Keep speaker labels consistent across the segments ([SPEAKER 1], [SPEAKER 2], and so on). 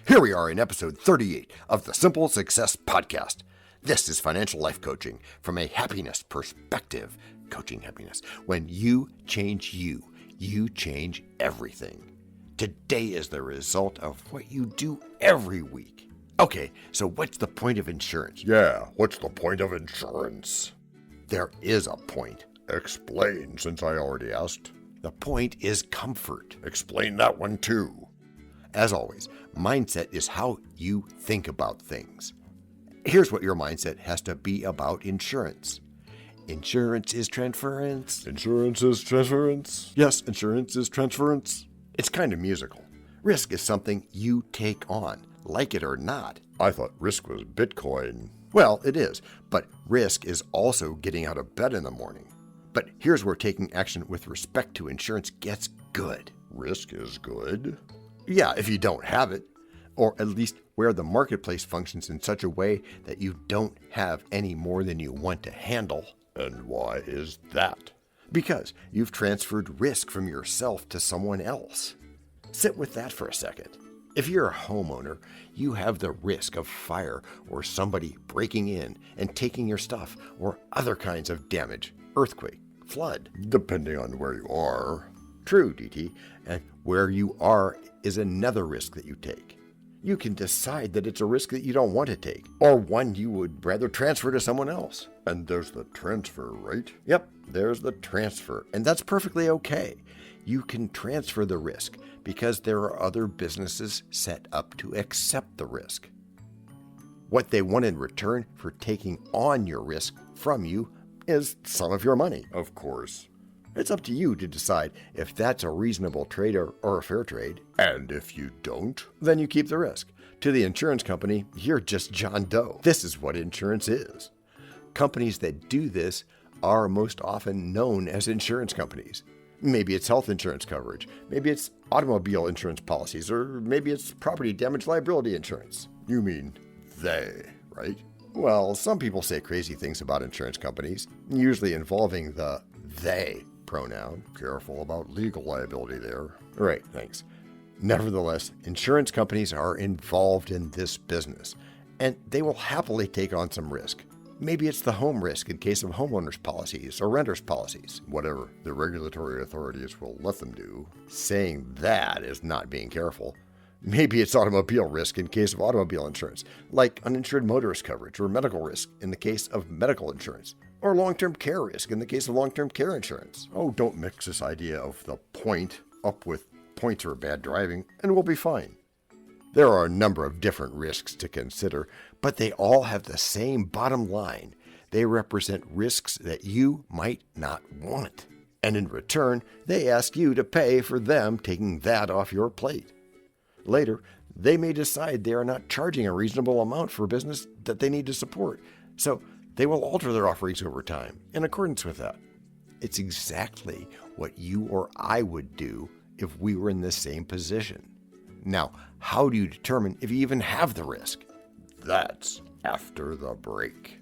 [SPEAKER 1] Here we are in episode 38 of the Simple Success Podcast. This is financial life coaching from a happiness perspective. Coaching happiness. When you change you change everything. Today is the result of what you do every week. Okay, so what's the point of insurance?
[SPEAKER 2] Yeah, what's the point of insurance?
[SPEAKER 1] There is a point.
[SPEAKER 2] Explain, since I already asked.
[SPEAKER 1] The point is comfort.
[SPEAKER 2] Explain that one too.
[SPEAKER 1] As always, mindset is how you think about things. Here's what your mindset has to be about insurance. Insurance is transference.
[SPEAKER 2] Insurance is transference.
[SPEAKER 1] Yes, insurance is transference. It's kind of musical. Risk is something you take on, like it or not.
[SPEAKER 2] I thought risk was Bitcoin.
[SPEAKER 1] Well, it is, but risk is also getting out of bed in the morning. But here's where taking action with respect to insurance gets good.
[SPEAKER 2] Risk is good?
[SPEAKER 1] Yeah, if you don't have it, or at least where the marketplace functions in such a way that you don't have any more than you want to handle.
[SPEAKER 2] And why is that?
[SPEAKER 1] Because you've transferred risk from yourself to someone else. Sit with that for a second. If you're a homeowner, you have the risk of fire or somebody breaking in and taking your stuff or other kinds of damage, earthquake, flood.
[SPEAKER 2] Depending on where you are.
[SPEAKER 1] True, DT, and where you are is another risk that you take. You can decide that it's a risk that you don't want to take, or one you would rather transfer to someone else.
[SPEAKER 2] And there's the transfer, right?
[SPEAKER 1] Yep, there's the transfer, and that's perfectly okay. You can transfer the risk because there are other businesses set up to accept the risk. What they want in return for taking on your risk from you is some of your money.
[SPEAKER 2] Of course.
[SPEAKER 1] It's up to you to decide if that's a reasonable trade or a fair trade.
[SPEAKER 2] And if you don't?
[SPEAKER 1] Then you keep the risk. To the insurance company, you're just John Doe. This is what insurance is. Companies that do this are most often known as insurance companies. Maybe it's health insurance coverage. Maybe it's automobile insurance policies, or maybe it's property damage liability insurance.
[SPEAKER 2] You mean they, right?
[SPEAKER 1] Well, some people say crazy things about insurance companies, usually involving the they pronoun.
[SPEAKER 2] Careful about legal liability there.
[SPEAKER 1] Right, thanks. Nevertheless, insurance companies are involved in this business, and they will happily take on some risk. Maybe it's the home risk in case of homeowners policies or renters policies.
[SPEAKER 2] Whatever the regulatory authorities will let them do.
[SPEAKER 1] Saying that is not being careful. Maybe it's automobile risk in case of automobile insurance, like uninsured motorist coverage, or medical risk in the case of medical insurance, or long-term care risk in the case of long-term care insurance.
[SPEAKER 2] Oh, don't mix this idea of the point up with points or bad driving,
[SPEAKER 1] and we'll be fine. There are a number of different risks to consider, but they all have the same bottom line. They represent risks that you might not want. And in return, they ask you to pay for them taking that off your plate. Later, they may decide they are not charging a reasonable amount for business that they need to support, so they will alter their offerings over time in accordance with that. It's exactly what you or I would do if we were in the same position. Now, how do you determine if you even have the risk?
[SPEAKER 2] That's after the break.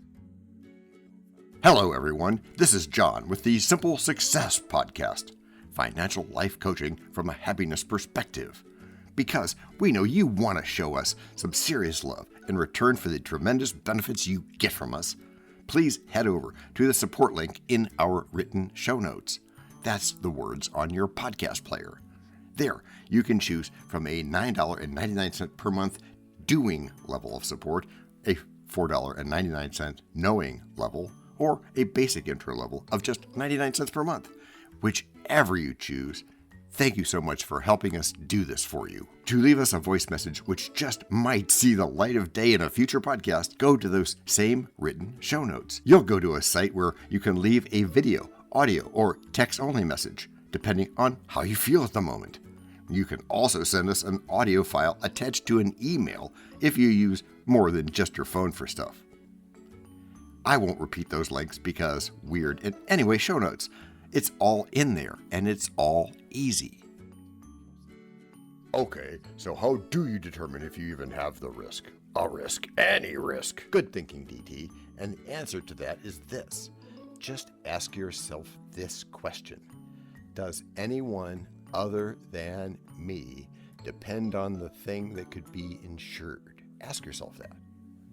[SPEAKER 1] Hello, everyone. This is John with the Simple Success Podcast, financial life coaching from a happiness perspective. Because we know you want to show us some serious love in return for the tremendous benefits you get from us. Please head over to the support link in our written show notes. That's the words on your podcast player. There, you can choose from a $9.99 per month doing level of support, a $4.99 knowing level, or a basic intro level of just 99 cents per month. Whichever you choose, thank you so much for helping us do this for you. To leave us a voice message which just might see the light of day in a future podcast, go to those same written show notes. You'll go to a site where you can leave a video, audio, or text-only message, depending on how you feel at the moment. You can also send us an audio file attached to an email if you use more than just your phone for stuff. I won't repeat those links because weird. And anyway, show notes. It's all in there, and it's all easy.
[SPEAKER 2] Okay, so how do you determine if you even have the risk?
[SPEAKER 1] A risk, any risk. Good thinking, DT. And the answer to that is this. Just ask yourself this question. Does anyone other than me depend on the thing that could be insured. Ask yourself that.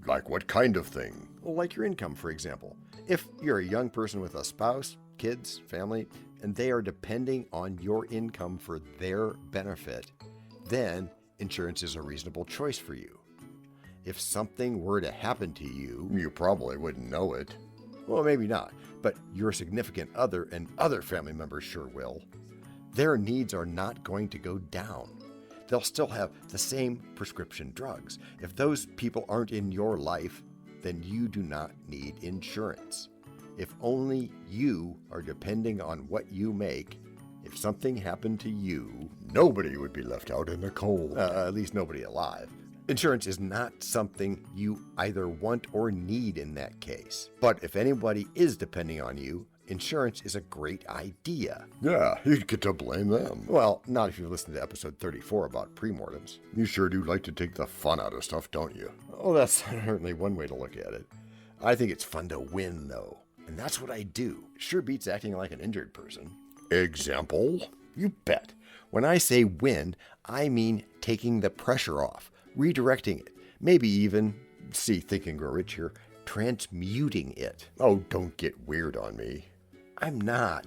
[SPEAKER 2] Like what kind of thing?
[SPEAKER 1] Well, like your income, for example. If you're a young person with a spouse, kids, family, and they are depending on your income for their benefit, then insurance is a reasonable choice for you. If something were to happen to you,
[SPEAKER 2] You probably wouldn't know it.
[SPEAKER 1] well, maybe not, but your significant other and other family members sure will. Their needs are not going to go down. They'll still have the same prescription drugs. If those people aren't in your life, then you do not need insurance. If only you are depending on what you make, if something happened to you,
[SPEAKER 2] Nobody would be left out in the cold.
[SPEAKER 1] at least nobody alive. Insurance is not something you either want or need in that case. But if anybody is depending on you, insurance is a great idea.
[SPEAKER 2] Yeah, you'd get to blame them.
[SPEAKER 1] Well, not if you listened to episode 34 about premortems.
[SPEAKER 2] You sure do like to take the fun out of stuff, don't you?
[SPEAKER 1] Oh, that's certainly one way to look at it. I think it's fun to win, though. And that's what I do. Sure beats acting like an injured person.
[SPEAKER 2] Example?
[SPEAKER 1] You bet. When I say win, I mean taking the pressure off, redirecting it, maybe even, see Think and Grow Rich here, transmuting it.
[SPEAKER 2] Oh, don't get weird on me.
[SPEAKER 1] I'm not.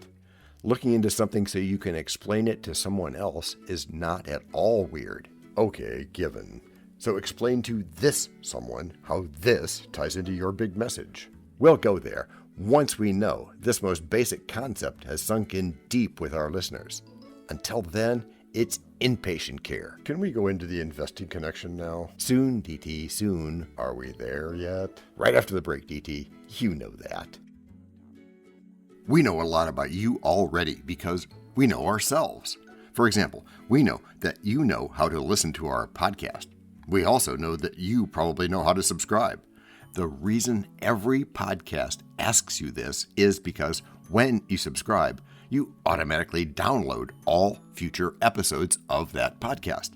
[SPEAKER 1] Looking into something so you can explain it to someone else is not at all weird.
[SPEAKER 2] Okay, given. So explain to this someone how this ties into your big message.
[SPEAKER 1] We'll go there once we know this most basic concept has sunk in deep with our listeners. Until then, it's inpatient care.
[SPEAKER 2] Can we go into the investing connection now?
[SPEAKER 1] Soon, DT, soon.
[SPEAKER 2] Are we there yet?
[SPEAKER 1] Right after the break, DT. You know that.
[SPEAKER 3] We know a lot about you already because we know ourselves. For example, we know that you know how to listen to our podcast. We also know that you probably know how to subscribe. The reason every podcast asks you this is because when you subscribe, you automatically download all future episodes of that podcast.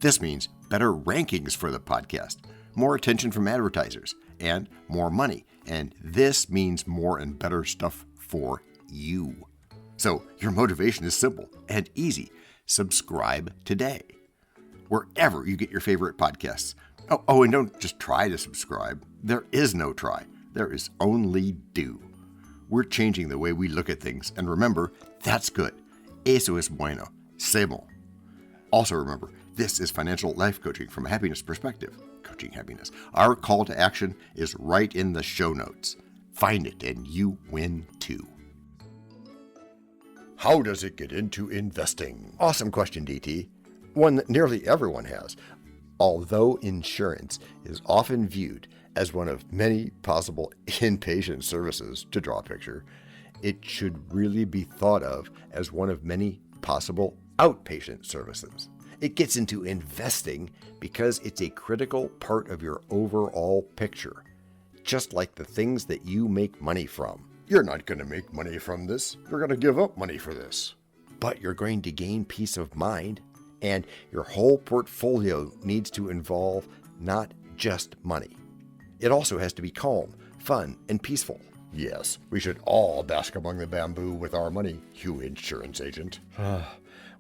[SPEAKER 3] This means better rankings for the podcast, more attention from advertisers, and more money. And this means more and better stuff for you. So your motivation is simple and easy. Subscribe today, wherever you get your favorite podcasts. Oh, and don't just try to subscribe. There is no try. There is only do. We're changing the way we look at things. And remember, that's good. Eso es bueno. C'est bon. Also remember, this is financial life coaching from a happiness perspective. Coaching happiness. Our call to action is right in the show notes. Find it and you win too.
[SPEAKER 2] How does it get into investing?
[SPEAKER 1] Awesome question, DT. One that nearly everyone has. Although insurance is often viewed as one of many possible inpatient services, to draw a picture, it should really be thought of as one of many possible outpatient services. It gets into investing because it's a critical part of your overall picture, just like the things that you make money from.
[SPEAKER 2] You're not going to make money from this. You're going to give up money for this.
[SPEAKER 1] But you're going to gain peace of mind, and your whole portfolio needs to involve not just money. It also has to be calm, fun, and peaceful.
[SPEAKER 2] Yes, we should all bask among the bamboo with our money, you insurance agent.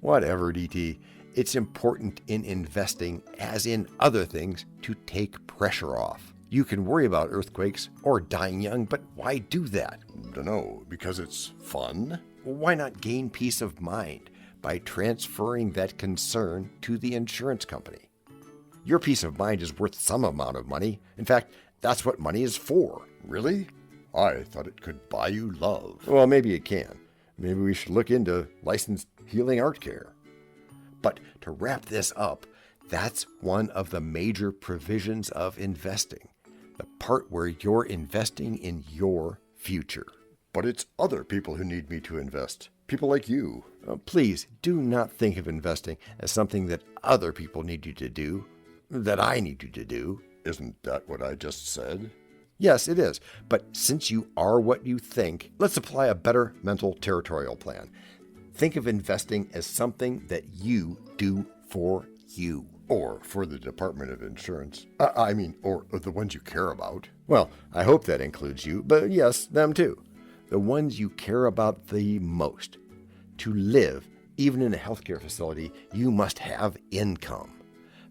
[SPEAKER 1] Whatever, DT. It's important in investing, as in other things, to take pressure off. You can worry about earthquakes or dying young, but why do that?
[SPEAKER 2] Dunno, because it's fun?
[SPEAKER 1] Why not gain peace of mind by transferring that concern to the insurance company? Your peace of mind is worth some amount of money. In fact, that's what money is for.
[SPEAKER 2] Really? I thought it could buy you love.
[SPEAKER 1] Well, maybe it can. Maybe we should look into licensed healing art care. But to wrap this up, that's one of the major provisions of investing. The part where you're investing in your future.
[SPEAKER 2] But it's other people who need me to invest. People like you.
[SPEAKER 1] Please do not think of investing as something that other people need you to do, that I need you to do.
[SPEAKER 2] Isn't that what I just said?
[SPEAKER 1] Yes, it is. But since you are what you think, let's apply a better mental territorial plan. Think of investing as something that you do for you.
[SPEAKER 2] Or for the Department of Insurance. Or the ones you care about.
[SPEAKER 1] Well, I hope that includes you, but yes, them too. The ones you care about the most. To live
[SPEAKER 2] Even in a healthcare facility, you must have income.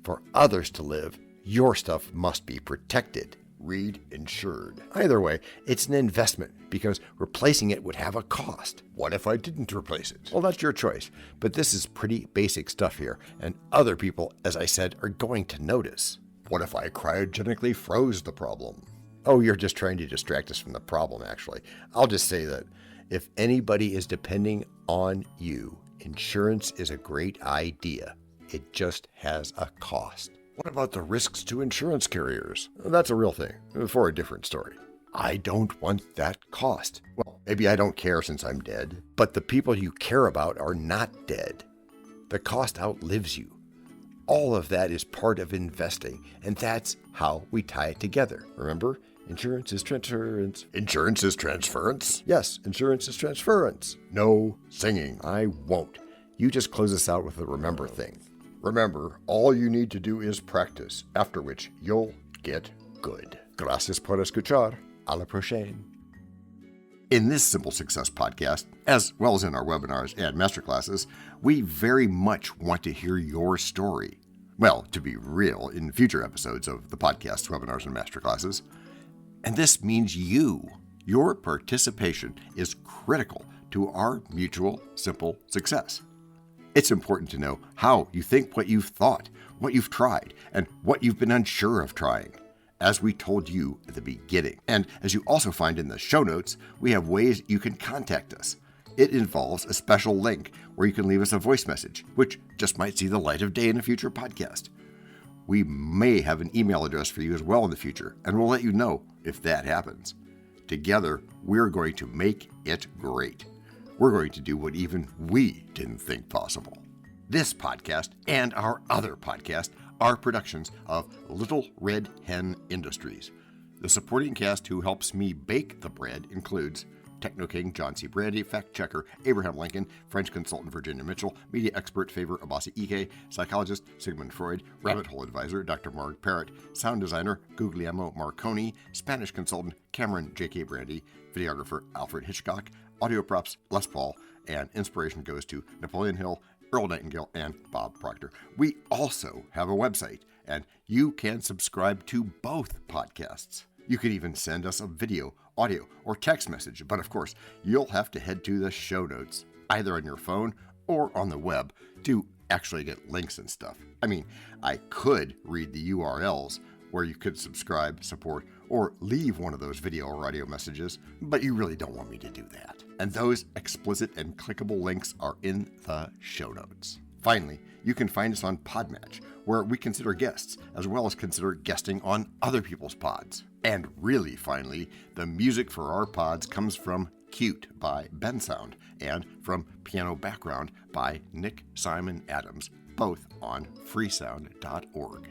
[SPEAKER 2] For others to live, your stuff must be protected.
[SPEAKER 3] Read insured.
[SPEAKER 2] Either way, it's an investment because replacing it would have a cost.
[SPEAKER 3] What if I didn't replace it?
[SPEAKER 2] Well, that's your choice, but this is pretty basic stuff here, and other people, as I said, are going to notice.
[SPEAKER 3] What if I cryogenically froze the problem?
[SPEAKER 2] Oh, you're just trying to distract us from the problem, actually. I'll just say that if anybody is depending on you, insurance is a great idea. It just has a cost.
[SPEAKER 3] What about the risks to insurance carriers?
[SPEAKER 2] That's a real thing, for a different story.
[SPEAKER 3] I don't want that cost. Well, maybe I don't care since I'm dead.
[SPEAKER 2] But the people you care about are not dead. The cost outlives you. All of that is part of investing, and that's how we tie it together. Remember? Insurance is transference.
[SPEAKER 3] Insurance is transference?
[SPEAKER 2] Yes, insurance is transference.
[SPEAKER 3] No singing.
[SPEAKER 2] I won't. You just close us out with the remember thing.
[SPEAKER 3] Remember, all you need to do is practice, after which you'll get good.
[SPEAKER 2] Gracias por escuchar. A la prochaine.
[SPEAKER 3] In this Simple Success podcast, as well as in our webinars and masterclasses, we very much want to hear your story. Well, to be real, in future episodes of the podcast, webinars, and masterclasses. And this means you. Your participation is critical to our mutual simple success. It's important to know how you think what you've thought, what you've tried, and what you've been unsure of trying, as we told you at the beginning. And as you also find in the show notes, we have ways you can contact us. It involves a special link where you can leave us a voice message, which just might see the light of day in a future podcast. We may have an email address for you as well in the future, and we'll let you know if that happens. Together, we're going to make it great. We're going to do what even we didn't think possible. This podcast and our other podcast are productions of Little Red Hen Industries. The supporting cast who helps me bake the bread includes Techno King John C. Brandy, Fact Checker Abraham Lincoln, French consultant Virginia Mitchell, media expert Favor Abasi Ike, psychologist Sigmund Freud, rabbit hole advisor Dr. Marg Parrott, sound designer Guglielmo Marconi, Spanish consultant Cameron J.K. Brandy, videographer Alfred Hitchcock, audio props Les Paul, and inspiration goes to Napoleon Hill, Earl Nightingale, and Bob Proctor. We also have a website, and you can subscribe to both podcasts. You can even send us a video, audio, or text message, but of course, you'll have to head to the show notes, either on your phone or on the web, to actually get links and stuff. I mean, I could read the URLs where you could subscribe, support, or leave one of those video or audio messages, but you really don't want me to do that. And those explicit and clickable links are in the show notes. Finally, you can find us on Podmatch, where we consider guests, as well as consider guesting on other people's pods. And really, finally, the music for our pods comes from Cute by Ben Sound and from Piano Background by Nick Simon Adams, both on freesound.org.